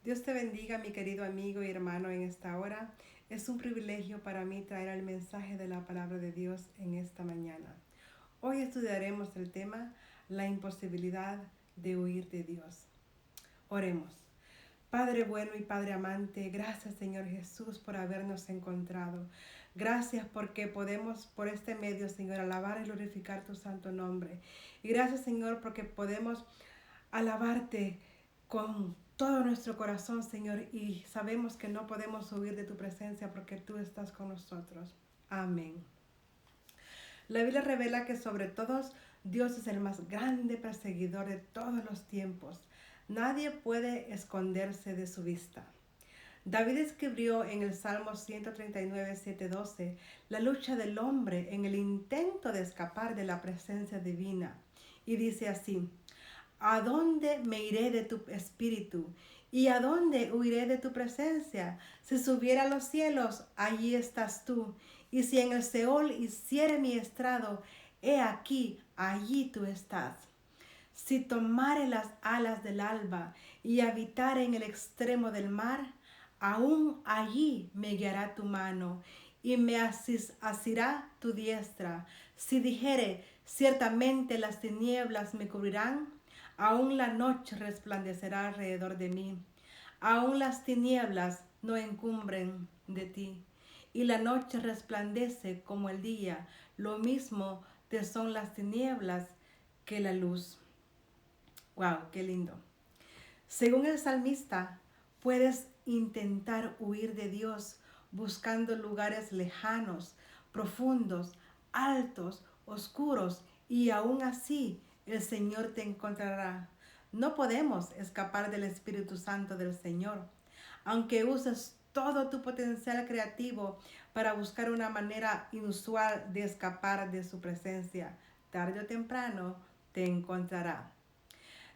Dios te bendiga, mi querido amigo y hermano, en esta hora. Es un privilegio para mí traer el mensaje de la palabra de Dios en esta mañana. Hoy estudiaremos el tema, la imposibilidad de huir de Dios. Oremos. Padre bueno y Padre amante, gracias Señor Jesús por habernos encontrado. Gracias porque podemos por este medio, Señor, alabar y glorificar tu santo nombre. Y gracias Señor porque podemos alabarte con todo nuestro corazón, Señor, y sabemos que no podemos huir de tu presencia porque tú estás con nosotros. Amén. La Biblia revela que sobre todos Dios es el más grande perseguidor de todos los tiempos. Nadie puede esconderse de su vista. David escribió en el Salmo 139, 7-12 la lucha del hombre en el intento de escapar de la presencia divina. Y dice así: ¿a dónde me iré de tu espíritu? ¿Y a dónde huiré de tu presencia? Si subiera a los cielos, allí estás tú. Y si en el Seol hiciere mi estrado, he aquí, allí tú estás. Si tomare las alas del alba y habitare en el extremo del mar, aún allí me guiará tu mano y me asirá tu diestra. Si dijere, ciertamente las tinieblas me cubrirán, aún la noche resplandecerá alrededor de mí. Aún las tinieblas no encumbren de ti, y la noche resplandece como el día. Lo mismo te son las tinieblas que la luz. Wow, qué lindo. Según el salmista, puedes intentar huir de Dios buscando lugares lejanos, profundos, altos, oscuros, y aún así el Señor te encontrará. No podemos escapar del Espíritu Santo del Señor. Aunque uses todo tu potencial creativo para buscar una manera inusual de escapar de su presencia, tarde o temprano te encontrará.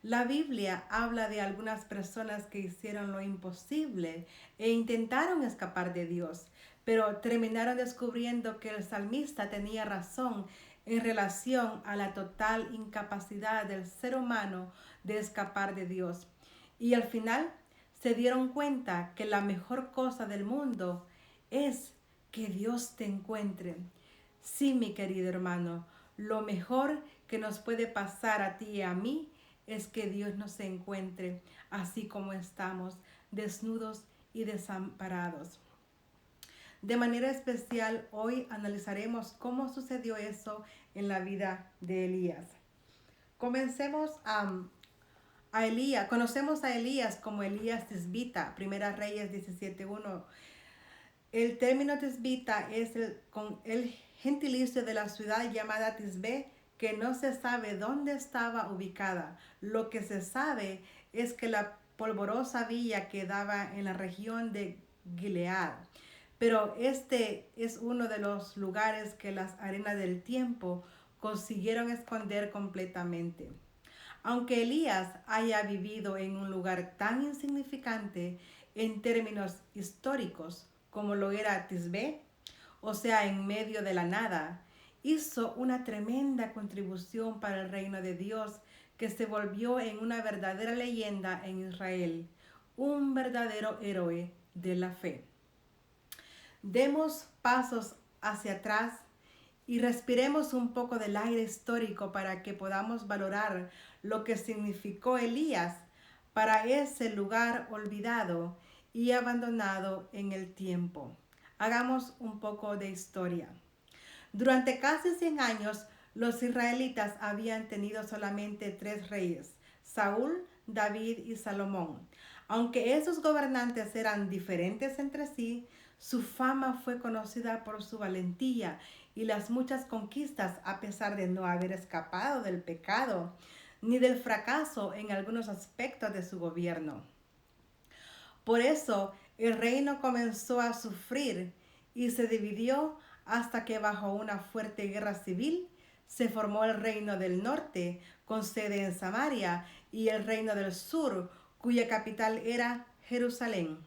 La Biblia habla de algunas personas que hicieron lo imposible e intentaron escapar de Dios, pero terminaron descubriendo que el salmista tenía razón en relación a la total incapacidad del ser humano de escapar de Dios. Y al final se dieron cuenta que la mejor cosa del mundo es que Dios te encuentre. Sí, mi querido hermano, lo mejor que nos puede pasar a ti y a mí es que Dios nos encuentre así como estamos, desnudos y desamparados. De manera especial, hoy analizaremos cómo sucedió eso en la vida de Elías. Comencemos a Elías. Conocemos a Elías como Elías Tisbita, Primera Reyes 17:1. El término tisbita es con el gentilicio de la ciudad llamada Tisbe, que no se sabe dónde estaba ubicada. Lo que se sabe es que la polvorosa villa quedaba en la región de Gilead. Pero este es uno de los lugares que las arenas del tiempo consiguieron esconder completamente. Aunque Elías haya vivido en un lugar tan insignificante en términos históricos como lo era Tisbe, o sea, en medio de la nada, hizo una tremenda contribución para el reino de Dios que se volvió en una verdadera leyenda en Israel, un verdadero héroe de la fe. Demos pasos hacia atrás y respiremos un poco del aire histórico para que podamos valorar lo que significó Elías para ese lugar olvidado y abandonado en el tiempo. Hagamos un poco de historia. Durante casi 100 años, los israelitas habían tenido solamente 3 reyes: Saúl, David y Salomón. Aunque esos gobernantes eran diferentes entre sí, su fama fue conocida por su valentía y las muchas conquistas, a pesar de no haber escapado del pecado ni del fracaso en algunos aspectos de su gobierno. Por eso el reino comenzó a sufrir y se dividió hasta que bajo una fuerte guerra civil se formó el reino del norte con sede en Samaria y el reino del sur cuya capital era Jerusalén.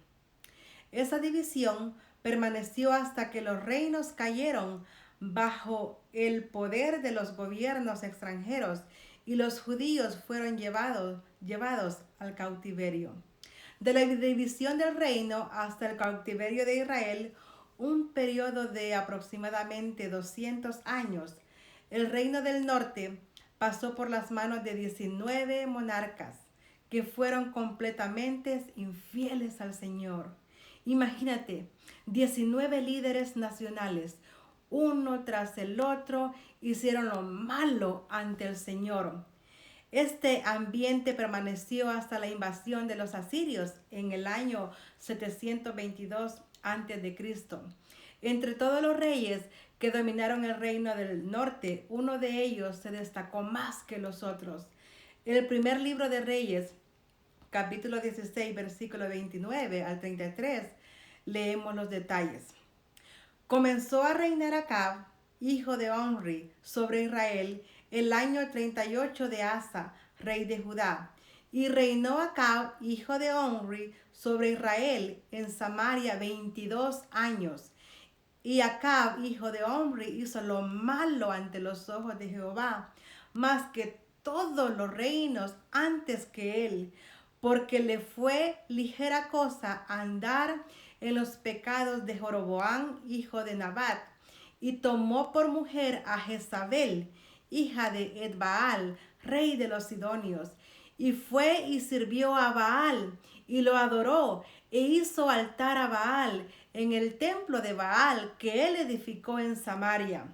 Esa división permaneció hasta que los reinos cayeron bajo el poder de los gobiernos extranjeros y los judíos fueron llevados al cautiverio. De la división del reino hasta el cautiverio de Israel, un periodo de aproximadamente 200 años, el reino del norte pasó por las manos de 19 monarcas que fueron completamente infieles al Señor. Imagínate, 19 líderes nacionales, uno tras el otro, hicieron lo malo ante el Señor. Este ambiente permaneció hasta la invasión de los asirios en el año 722 a.C. Entre todos los reyes que dominaron el reino del norte, uno de ellos se destacó más que los otros. El primer libro de Reyes, capítulo 16, versículo 29 al 33, leemos los detalles. Comenzó a reinar Acab, hijo de Omri, sobre Israel, el año 38 de Asa, rey de Judá. Y reinó Acab, hijo de Omri, sobre Israel en Samaria 22 años. Y Acab, hijo de Omri, hizo lo malo ante los ojos de Jehová, más que todos los reinos antes que él, porque le fue ligera cosa andar en los pecados de Jeroboam, hijo de Nabat, y tomó por mujer a Jezabel, hija de Edbaal, rey de los Sidonios, y fue y sirvió a Baal, y lo adoró, e hizo altar a Baal en el templo de Baal que él edificó en Samaria.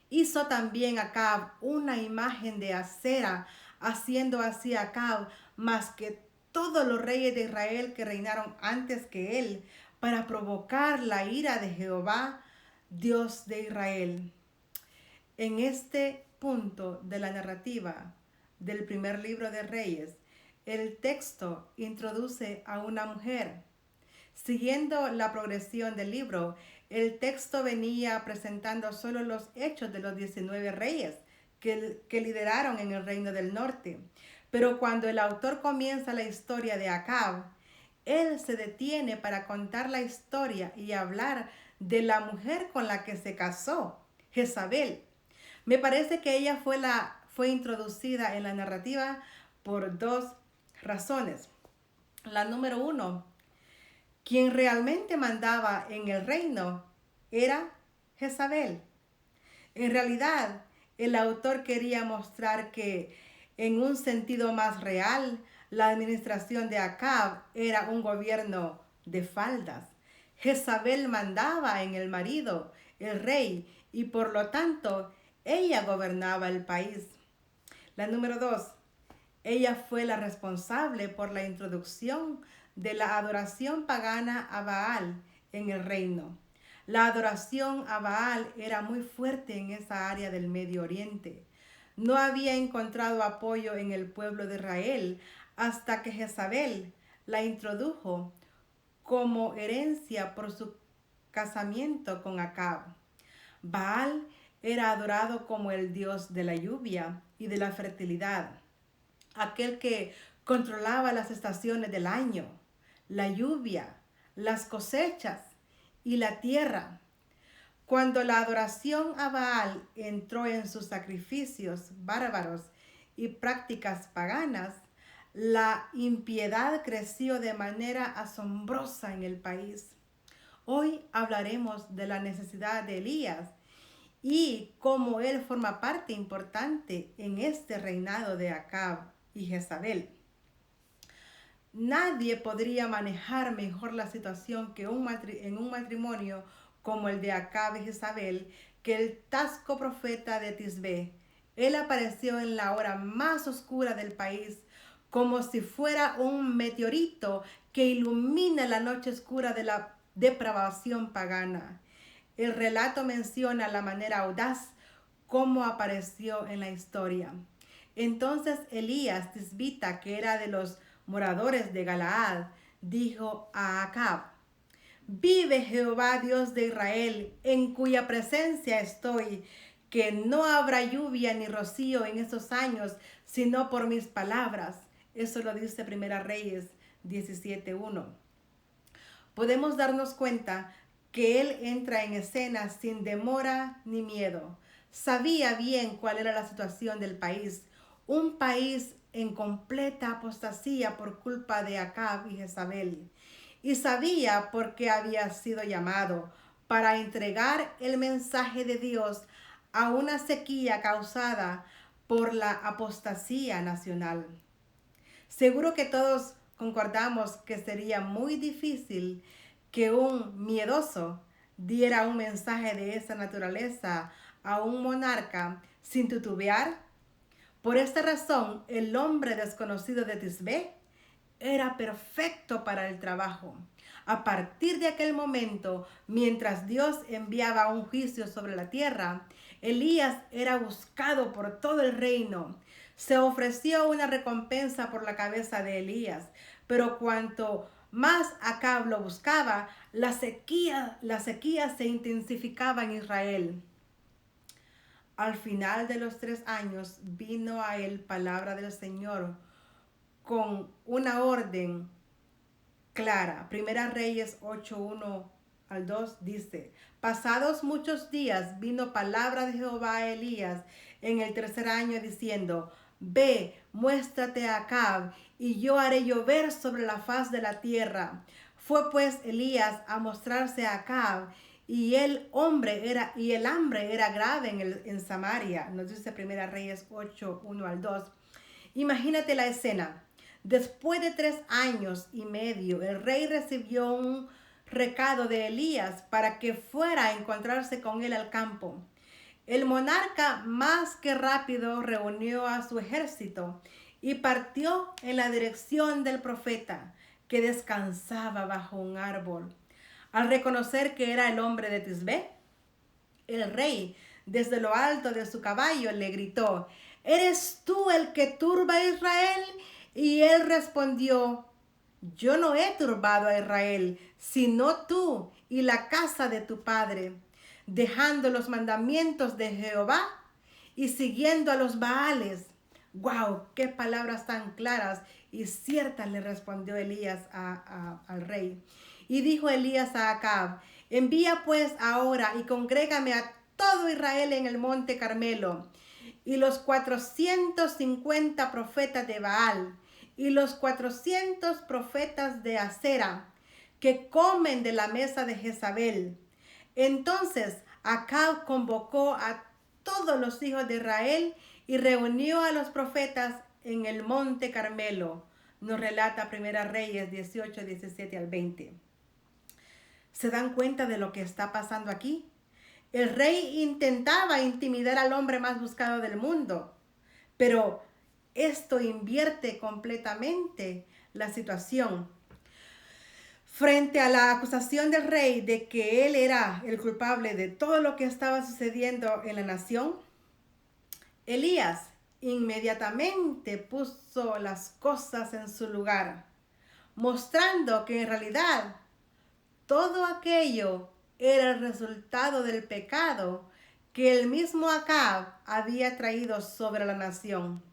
Hizo también Acab una imagen de acera, haciendo así Acab más que todos los reyes de Israel que reinaron antes que él, para provocar la ira de Jehová, Dios de Israel. En este punto de la narrativa del primer libro de Reyes, el texto introduce a una mujer. Siguiendo la progresión del libro, el texto venía presentando solo los hechos de los 19 reyes que lideraron en el reino del norte. Pero cuando el autor comienza la historia de Acab, él se detiene para contar la historia y hablar de la mujer con la que se casó, Jezabel. Me parece que ella fue introducida en la narrativa por dos razones. La número uno, quien realmente mandaba en el reino era Jezabel. En realidad, el autor quería mostrar que, en un sentido más real, la administración de Acab era un gobierno de faldas. Jezabel mandaba en el marido, el rey, y por lo tanto, ella gobernaba el país. La número dos, ella fue la responsable por la introducción de la adoración pagana a Baal en el reino. La adoración a Baal era muy fuerte en esa área del Medio Oriente. No había encontrado apoyo en el pueblo de Israel hasta que Jezabel la introdujo como herencia por su casamiento con Acab. Baal era adorado como el dios de la lluvia y de la fertilidad, aquel que controlaba las estaciones del año, la lluvia, las cosechas y la tierra. Cuando la adoración a Baal entró en sus sacrificios bárbaros y prácticas paganas, la impiedad creció de manera asombrosa en el país. Hoy hablaremos de la necesidad de Elías y cómo él forma parte importante en este reinado de Acab y Jezabel. Nadie podría manejar mejor la situación que en un matrimonio como el de Acab y Jezabel que el tasco profeta de Tisbé. Él apareció en la hora más oscura del país, como si fuera un meteorito que ilumina la noche oscura de la depravación pagana. El relato menciona la manera audaz como apareció en la historia. Entonces Elías tisbita, que era de los moradores de Galaad, dijo a Acab: vive Jehová Dios de Israel, en cuya presencia estoy, que no habrá lluvia ni rocío en esos años, sino por mis palabras. Eso lo dice Primera Reyes 17:1. Podemos darnos cuenta que él entra en escena sin demora ni miedo. Sabía bien cuál era la situación del país, un país en completa apostasía por culpa de Acab y Jezabel, y sabía por qué había sido llamado, para entregar el mensaje de Dios a una sequía causada por la apostasía nacional. Seguro que todos concordamos que sería muy difícil que un miedoso diera un mensaje de esa naturaleza a un monarca sin titubear. Por esta razón, el hombre desconocido de Tisbé era perfecto para el trabajo. A partir de aquel momento, mientras Dios enviaba un juicio sobre la tierra, Elías era buscado por todo el reino. Se ofreció una recompensa por la cabeza de Elías, pero cuanto más Acab lo buscaba, la sequía se intensificaba en Israel. Al final de los 3 años vino a él palabra del Señor con una orden clara. Primera Reyes 8:1-2 dice: pasados muchos días vino palabra de Jehová a Elías en el 3er año diciendo: ve, muéstrate a Acab, y yo haré llover sobre la faz de la tierra. Fue pues Elías a mostrarse a Acab, y el hambre era grave en Samaria. Nos dice Primera Reyes 8:1-2. Imagínate la escena. Después de 3 años y medio, el rey recibió un recado de Elías para que fuera a encontrarse con él al campo. El monarca más que rápido reunió a su ejército y partió en la dirección del profeta, que descansaba bajo un árbol. Al reconocer que era el hombre de Tisbé, el rey, desde lo alto de su caballo, le gritó: ¿eres tú el que turba a Israel? Y él respondió: yo no he turbado a Israel, sino tú y la casa de tu padre, dejando los mandamientos de Jehová y siguiendo a los Baales. ¡Wow! ¡Qué palabras tan claras y ciertas! Le respondió Elías al rey. Y dijo Elías a Acab: envía pues ahora y congrégame a todo Israel en el monte Carmelo, y los 450 profetas de Baal, y los 400 profetas de Acera, que comen de la mesa de Jezabel. Entonces Acab convocó a todos los hijos de Israel y reunió a los profetas en el monte Carmelo. Nos relata Primera Reyes 18:17-20. ¿Se dan cuenta de lo que está pasando aquí? El rey intentaba intimidar al hombre más buscado del mundo, pero esto invierte completamente la situación. Frente a la acusación del rey de que él era el culpable de todo lo que estaba sucediendo en la nación, Elías inmediatamente puso las cosas en su lugar, mostrando que en realidad todo aquello era el resultado del pecado que el mismo Acab había traído sobre la nación.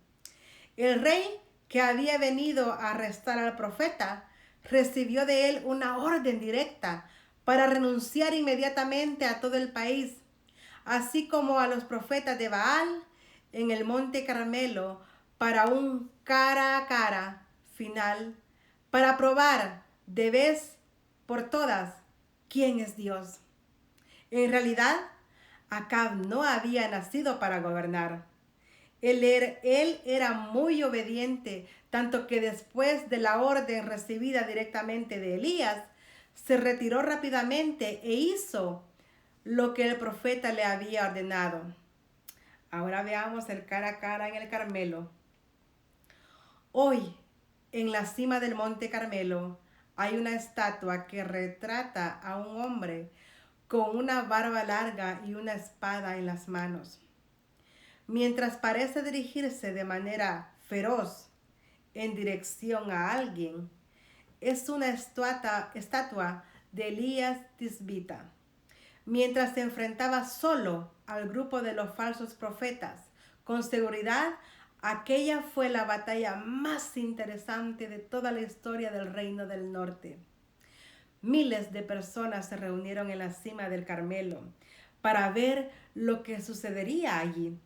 El rey, que había venido a arrestar al profeta, recibió de él una orden directa para renunciar inmediatamente a todo el país, así como a los profetas de Baal en el monte Carmelo, para un cara a cara final, para probar de vez por todas quién es Dios. En realidad, Acab no había nacido para gobernar. Él era muy obediente, tanto que después de la orden recibida directamente de Elías, se retiró rápidamente e hizo lo que el profeta le había ordenado. Ahora veamos el cara a cara en el Carmelo. Hoy, en la cima del monte Carmelo, hay una estatua que retrata a un hombre con una barba larga y una espada en las manos. Mientras parece dirigirse de manera feroz en dirección a alguien, es una estatua de Elías Tisbita. Mientras se enfrentaba solo al grupo de los falsos profetas, con seguridad, aquella fue la batalla más interesante de toda la historia del Reino del Norte. Miles de personas se reunieron en la cima del Carmelo para ver lo que sucedería allí.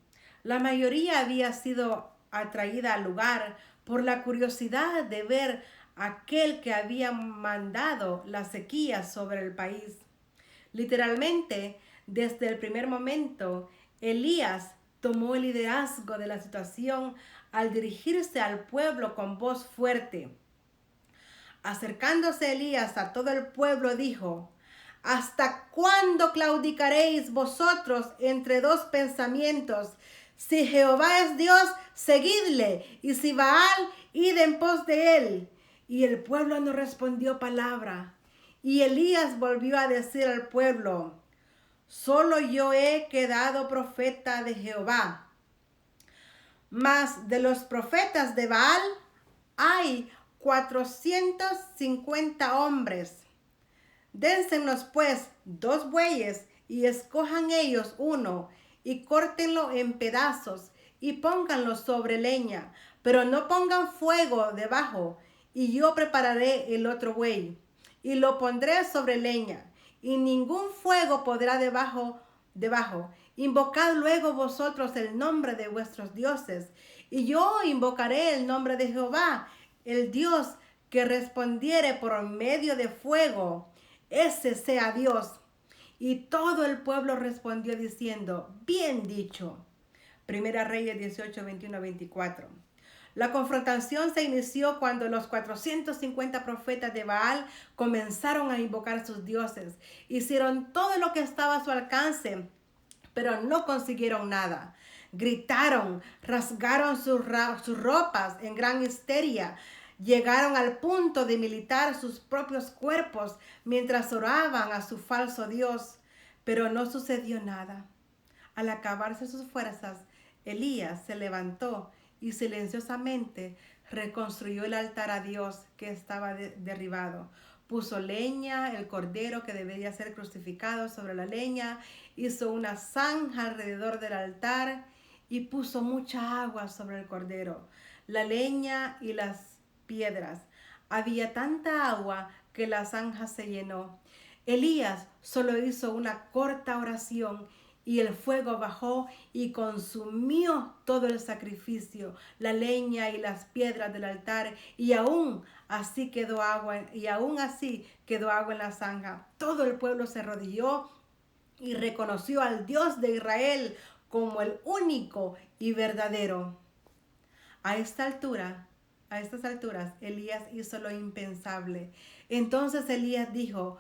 La mayoría había sido atraída al lugar por la curiosidad de ver a aquel que había mandado la sequía sobre el país. Literalmente, desde el primer momento, Elías tomó el liderazgo de la situación al dirigirse al pueblo con voz fuerte. Acercándose Elías a todo el pueblo, dijo: ¿Hasta cuándo claudicaréis vosotros entre dos pensamientos? Si Jehová es Dios, seguidle, y si Baal, id en pos de él. Y el pueblo no respondió palabra. Y Elías volvió a decir al pueblo: solo yo he quedado profeta de Jehová. Mas de los profetas de Baal hay 450 hombres. Dénsenos pues 2 bueyes y escojan ellos uno y córtenlo en pedazos y pónganlo sobre leña, pero no pongan fuego debajo, y yo prepararé el otro buey y lo pondré sobre leña, y ningún fuego podrá debajo. Invocad luego vosotros el nombre de vuestros dioses, y yo invocaré el nombre de Jehová, el Dios que respondiere por medio de fuego. Ese sea Dios. Y todo el pueblo respondió diciendo: bien dicho. Primera Reyes 18, 21, 24. La confrontación se inició cuando los 450 profetas de Baal comenzaron a invocar a sus dioses. Hicieron todo lo que estaba a su alcance, pero no consiguieron nada. Gritaron, rasgaron sus ropas en gran histeria. Llegaron al punto de militar sus propios cuerpos mientras oraban a su falso Dios, pero no sucedió nada. Al acabarse sus fuerzas, Elías se levantó y silenciosamente reconstruyó el altar a Dios que estaba derribado. Puso leña, el cordero que debía ser crucificado sobre la leña, hizo una zanja alrededor del altar y puso mucha agua sobre el cordero, la leña y las piedras. Había tanta agua que la zanja se llenó. Elías solo hizo una corta oración y el fuego bajó y consumió todo el sacrificio, la leña y las piedras del altar, y aún así quedó agua en la zanja. Todo el pueblo se arrodilló y reconoció al Dios de Israel como el único y verdadero. A estas alturas, Elías hizo lo impensable. Entonces Elías dijo: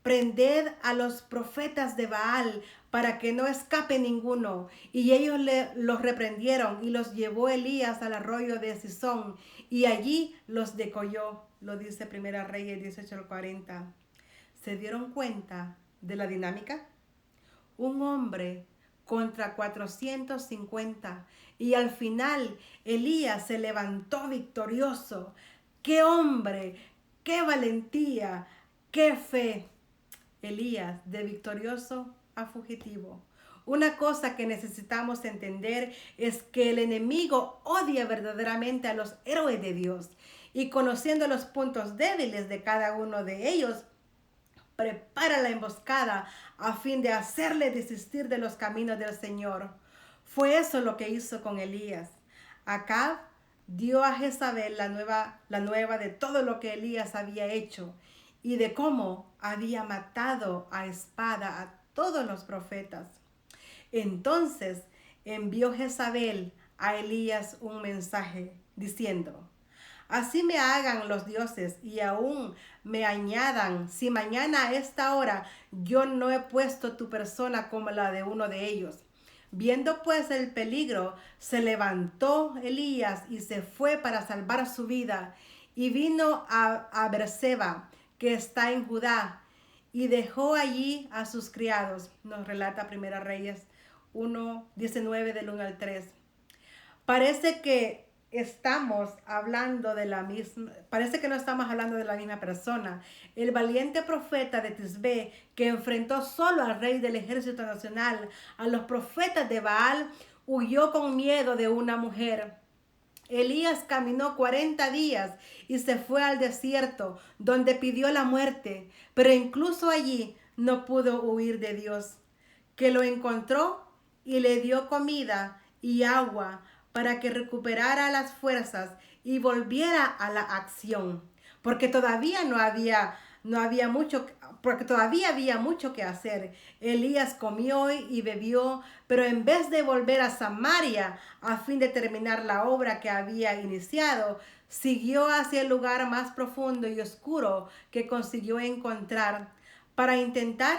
prended a los profetas de Baal para que no escape ninguno. Y ellos los reprendieron y los llevó Elías al arroyo de Cisón y allí los decolló. Lo dice Primera Reyes 18:40. ¿Se dieron cuenta de la dinámica? Un hombre contra 450 y al final Elías se levantó victorioso. ¡Qué hombre! ¡Qué valentía! ¡Qué fe! Elías, de victorioso a fugitivo. Una cosa que necesitamos entender es que el enemigo odia verdaderamente a los héroes de Dios, y conociendo los puntos débiles de cada uno de ellos, prepara la emboscada a fin de hacerle desistir de los caminos del Señor. Fue eso lo que hizo con Elías. Acab dio a Jezabel la nueva de todo lo que Elías había hecho y de cómo había matado a espada a todos los profetas. Entonces envió Jezabel a Elías un mensaje diciendo: así me hagan los dioses y aún me añadan, si mañana a esta hora yo no he puesto tu persona como la de uno de ellos. Viendo pues el peligro, se levantó Elías y se fue para salvar su vida, y vino a Beerseba, que está en Judá, y dejó allí a sus criados. Nos relata Primera Reyes 1:19 del 1 al 3. Parece que no estamos hablando de la misma persona. El valiente profeta de Tisbe, que enfrentó solo al rey del ejército nacional, a los profetas de Baal, huyó con miedo de una mujer. Elías caminó 40 días y se fue al desierto, donde pidió la muerte, pero incluso allí no pudo huir de Dios, que lo encontró y le dio comida y agua para que recuperara las fuerzas y volviera a la acción, porque todavía había mucho que hacer. Elías comió y bebió, pero en vez de volver a Samaria a fin de terminar la obra que había iniciado, siguió hacia el lugar más profundo y oscuro que consiguió encontrar para intentar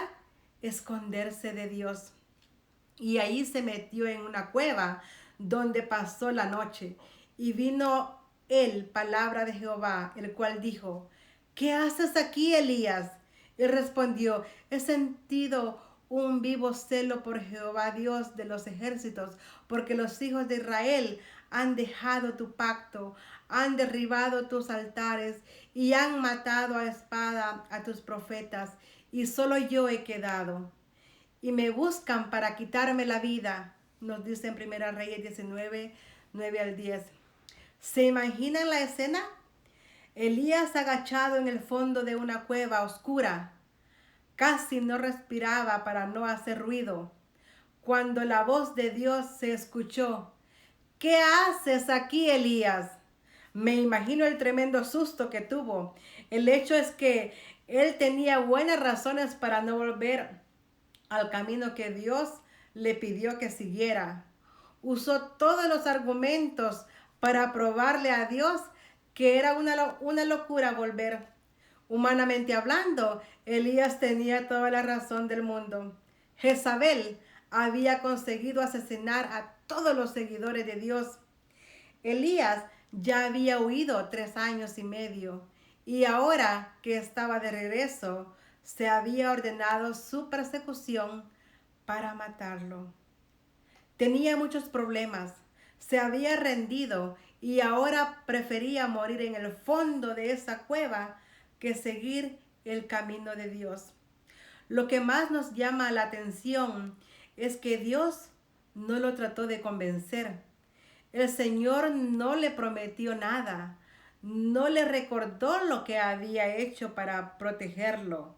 esconderse de Dios. Y ahí se metió en una cueva donde pasó la noche. Y vino él palabra de Jehová, el cual dijo: ¿qué haces aquí, Elías? Él respondió: he sentido un vivo celo por Jehová, Dios de los ejércitos, porque los hijos de Israel han dejado tu pacto, han derribado tus altares y han matado a espada a tus profetas, y solo yo he quedado. Y me buscan para quitarme la vida, nos dice en Primera Reyes 19, 9 al 10. ¿Se imaginan la escena? Elías agachado en el fondo de una cueva oscura, casi no respiraba para no hacer ruido, cuando la voz de Dios se escuchó: ¿qué haces aquí, Elías? Me imagino el tremendo susto que tuvo. El hecho es que él tenía buenas razones para no volver al camino que Dios le pidió que siguiera. Usó todos los argumentos para probarle a Dios que era una locura volver. Humanamente hablando, Elías tenía toda la razón del mundo. Jezabel había conseguido asesinar a todos los seguidores de Dios. Elías ya había huido 3 años y medio, y ahora que estaba de regreso, se había ordenado su persecución para matarlo. Tenía muchos problemas, se había rendido y ahora prefería morir en el fondo de esa cueva que seguir el camino de Dios. Lo que más nos llama la atención es que Dios no lo trató de convencer. El Señor no le prometió nada, no le recordó lo que había hecho para protegerlo,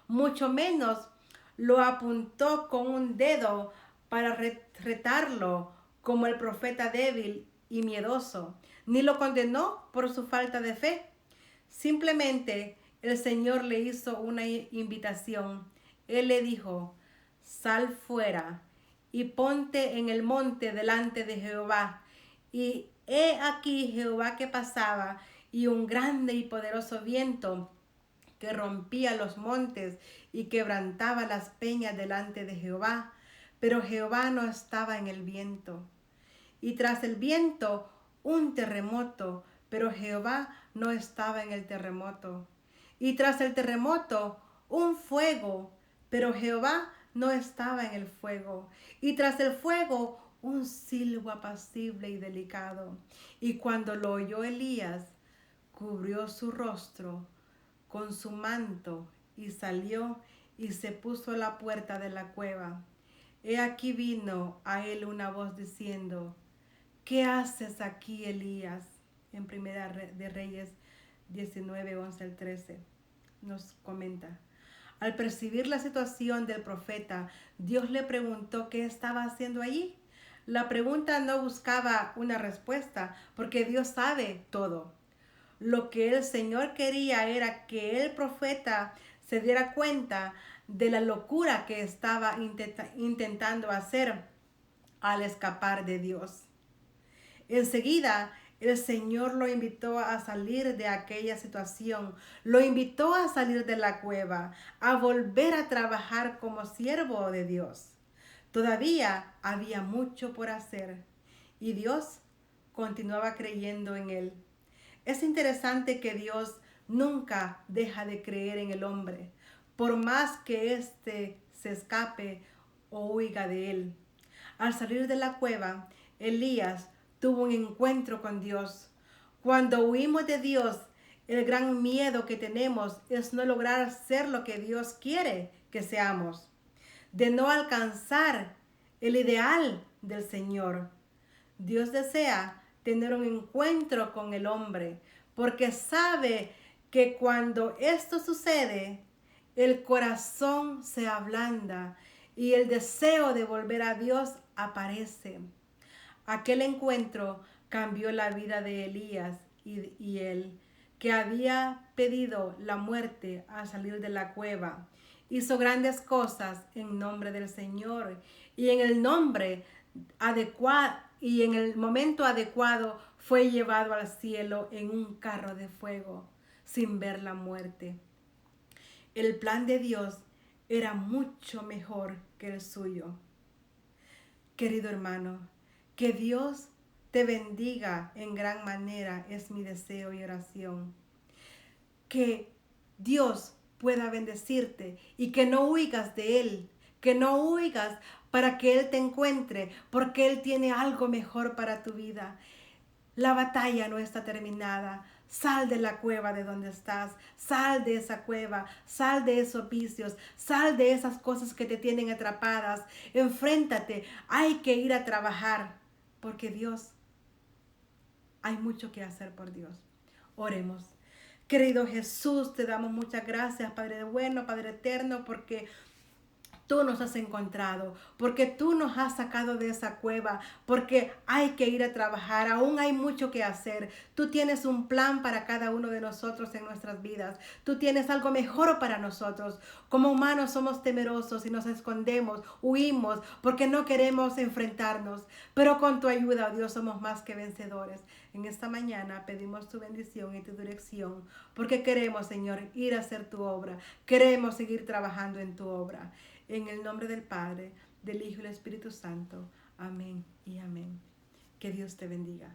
mucho menos lo apuntó con un dedo para retarlo como el profeta débil y miedoso, ni lo condenó por su falta de fe. Simplemente el Señor le hizo una invitación. Él le dijo: sal fuera y ponte en el monte delante de Jehová. Y he aquí Jehová que pasaba, y un grande y poderoso viento que rompía los montes y quebrantaba las peñas delante de Jehová. Pero Jehová no estaba en el viento. Y tras el viento un terremoto, pero Jehová no estaba en el terremoto. Y tras el terremoto un fuego, pero Jehová no estaba en el fuego. Y tras el fuego un silbo apacible y delicado. Y cuando lo oyó Elías, cubrió su rostro con su manto y salió y se puso a la puerta de la cueva. He aquí vino a él una voz diciendo: ¿qué haces aquí, Elías? En Primera de Reyes 19, 11 al 13 nos comenta. Al percibir la situación del profeta, Dios le preguntó qué estaba haciendo allí. La pregunta no buscaba una respuesta, porque Dios sabe todo. Lo que el Señor quería era que el profeta se diera cuenta de la locura que estaba intentando hacer al escapar de Dios. Enseguida, el Señor lo invitó a salir de aquella situación, lo invitó a salir de la cueva, a volver a trabajar como siervo de Dios. Todavía había mucho por hacer y Dios continuaba creyendo en él. Es interesante que Dios nunca deja de creer en el hombre, por más que éste se escape o huiga de él. Al salir de la cueva, Elías tuvo un encuentro con Dios. Cuando huimos de Dios, el gran miedo que tenemos es no lograr ser lo que Dios quiere que seamos, de no alcanzar el ideal del Señor. Dios desea tener un encuentro con el hombre, porque sabe que cuando esto sucede, el corazón se ablanda y el deseo de volver a Dios aparece. Aquel encuentro cambió la vida de Elías y él, que había pedido la muerte al salir de la cueva, hizo grandes cosas en nombre del Señor y en el nombre adecuado y en el momento adecuado fue llevado al cielo en un carro de fuego sin ver la muerte. El plan de Dios era mucho mejor que el suyo. Querido hermano, que Dios te bendiga en gran manera es mi deseo y oración. Que Dios pueda bendecirte y que no huigas de Él, que no huigas para que Él te encuentre, porque Él tiene algo mejor para tu vida. La batalla no está terminada. Sal de la cueva de donde estás, sal de esa cueva, sal de esos vicios, sal de esas cosas que te tienen atrapadas. Enfréntate, hay que ir a trabajar, porque Dios, hay mucho que hacer por Dios. Oremos. Querido Jesús, te damos muchas gracias, Padre bueno, Padre eterno, porque tú nos has encontrado, porque tú nos has sacado de esa cueva, porque hay que ir a trabajar, aún hay mucho que hacer. Tú tienes un plan para cada uno de nosotros en nuestras vidas. Tú tienes algo mejor para nosotros. Como humanos somos temerosos y nos escondemos, huimos, porque no queremos enfrentarnos. Pero con tu ayuda, oh Dios, somos más que vencedores. En esta mañana pedimos tu bendición y tu dirección, porque queremos, Señor, ir a hacer tu obra. Queremos seguir trabajando en tu obra. En el nombre del Padre, del Hijo y del Espíritu Santo. Amén y amén. Que Dios te bendiga.